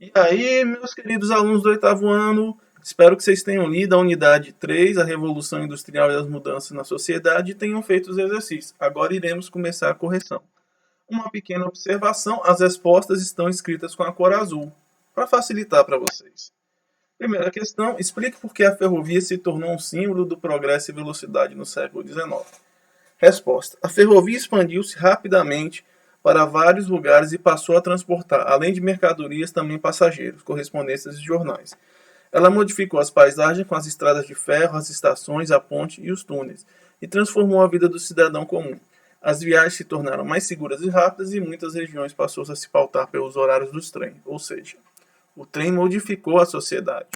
E aí, meus queridos alunos do oitavo ano, espero que vocês tenham lido a unidade 3, a Revolução Industrial e as Mudanças na Sociedade, e tenham feito os exercícios. Agora iremos começar a correção. Uma pequena observação, as respostas estão escritas com a cor azul, para facilitar para vocês. Primeira questão, explique por que a ferrovia se tornou um símbolo do progresso e velocidade no século XIX. Resposta, a ferrovia expandiu-se rapidamente para vários lugares e passou a transportar, além de mercadorias, também passageiros, correspondências e jornais. Ela modificou as paisagens com as estradas de ferro, as estações, a ponte e os túneis, e transformou a vida do cidadão comum. As viagens se tornaram mais seguras e rápidas e muitas regiões passou a se pautar pelos horários dos trens, ou seja, o trem modificou a sociedade.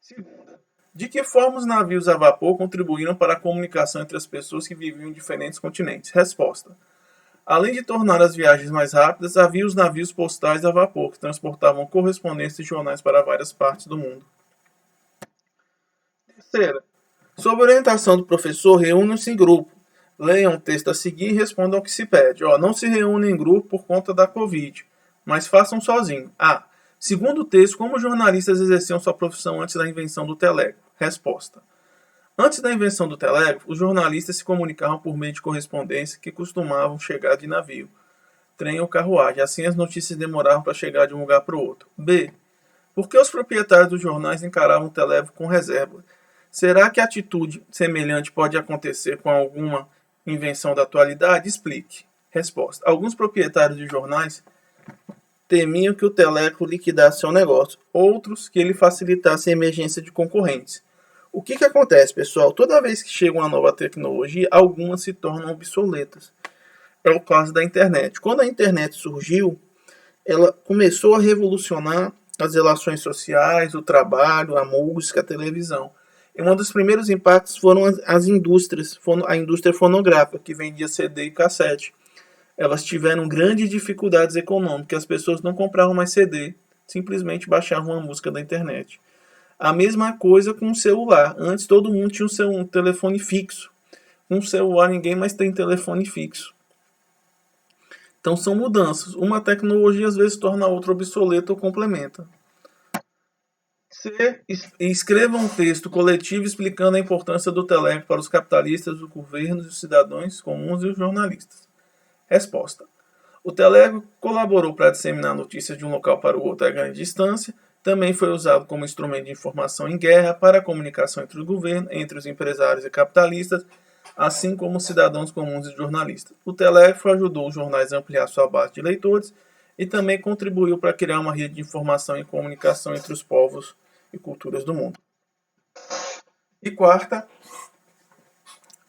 Segunda, de que forma os navios a vapor contribuíram para a comunicação entre as pessoas que viviam em diferentes continentes? Resposta. Além de tornar as viagens mais rápidas, havia os navios postais a vapor, que transportavam correspondências e jornais para várias partes do mundo. Terceira, sob orientação do professor, reúnam-se em grupo. Leiam o texto a seguir e respondam ao que se pede. Não se reúnem em grupo por conta da Covid, mas façam sozinho. Segundo o texto, como jornalistas exerciam sua profissão antes da invenção do telégrafo? Resposta. Antes da invenção do telégrafo, os jornalistas se comunicavam por meio de correspondência que costumavam chegar de navio, trem ou carruagem. Assim, as notícias demoravam para chegar de um lugar para o outro. B. Por que os proprietários dos jornais encaravam o telégrafo com reserva? Será que atitude semelhante pode acontecer com alguma invenção da atualidade? Explique. Resposta. Alguns proprietários de jornais temiam que o telégrafo liquidasse seu negócio, outros que ele facilitasse a emergência de concorrentes. O que acontece, pessoal? Toda vez que chega uma nova tecnologia, algumas se tornam obsoletas. É o caso da internet. Quando a internet surgiu, ela começou a revolucionar as relações sociais, o trabalho, a música, a televisão. E um dos primeiros impactos foram as indústrias, a indústria fonográfica, que vendia CD e cassete. Elas tiveram grandes dificuldades econômicas, as pessoas não compravam mais CD, simplesmente baixavam a música da internet. A mesma coisa com o celular. Antes todo mundo tinha um telefone fixo. Com o celular ninguém mais tem telefone fixo. Então são mudanças. Uma tecnologia às vezes torna a outra obsoleta ou complementa. C. Escreva um texto coletivo explicando a importância do telégrafo para os capitalistas, os governos, os cidadãos comuns e os jornalistas. Resposta. O telégrafo colaborou para disseminar notícias de um local para o outro a grande distância. Também foi usado como instrumento de informação em guerra, para a comunicação entre os governos, entre os empresários e capitalistas, assim como os cidadãos comuns e jornalistas. O telégrafo ajudou os jornais a ampliar sua base de leitores e também contribuiu para criar uma rede de informação e comunicação entre os povos e culturas do mundo. E quarta,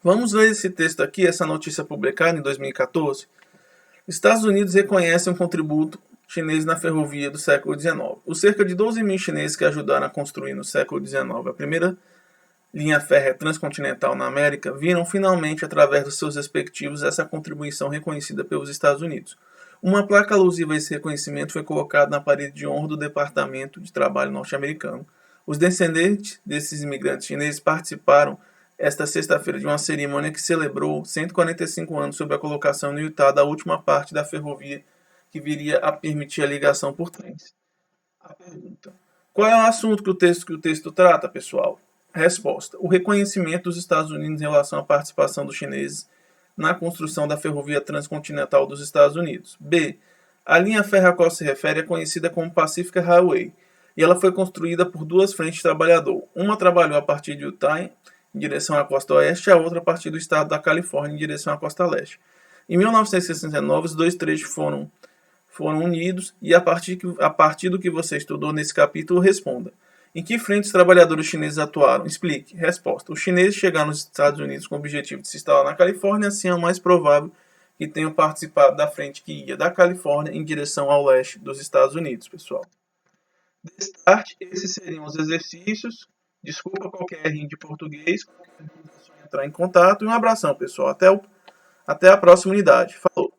vamos ler esse texto aqui, essa notícia publicada em 2014. Estados Unidos reconhecem um contributo chinês na ferrovia do século XIX. Os cerca de 12 mil chineses que ajudaram a construir no século XIX a primeira linha férrea transcontinental na América viram finalmente, através dos seus respectivos, essa contribuição reconhecida pelos Estados Unidos. Uma placa alusiva a esse reconhecimento foi colocada na parede de honra do Departamento de Trabalho norte-americano. Os descendentes desses imigrantes chineses participaram esta sexta-feira de uma cerimônia que celebrou 145 anos sobre a colocação no Utah da última parte da ferrovia que viria a permitir a ligação por trens. A pergunta: qual é o assunto que o texto trata, pessoal? Resposta: o reconhecimento dos Estados Unidos em relação à participação dos chineses na construção da ferrovia transcontinental dos Estados Unidos. B. A linha férrea a qual se refere é conhecida como Pacific Highway, e ela foi construída por duas frentes de trabalhador. Uma trabalhou a partir de Utah em direção à costa oeste, e a outra a partir do estado da Califórnia em direção à costa leste. Em 1969, os dois trechos foram unidos, e a partir do que você estudou nesse capítulo, responda. Em que frente os trabalhadores chineses atuaram? Explique. Resposta. Os chineses chegaram nos Estados Unidos com o objetivo de se instalar na Califórnia, assim é o mais provável que tenham participado da frente que ia da Califórnia em direção ao leste dos Estados Unidos, pessoal. Destarte, esses seriam os exercícios. Desculpa qualquer erro de português, qualquer dúvida é só entrar em contato. E um abração, pessoal. Até a próxima unidade. Falou!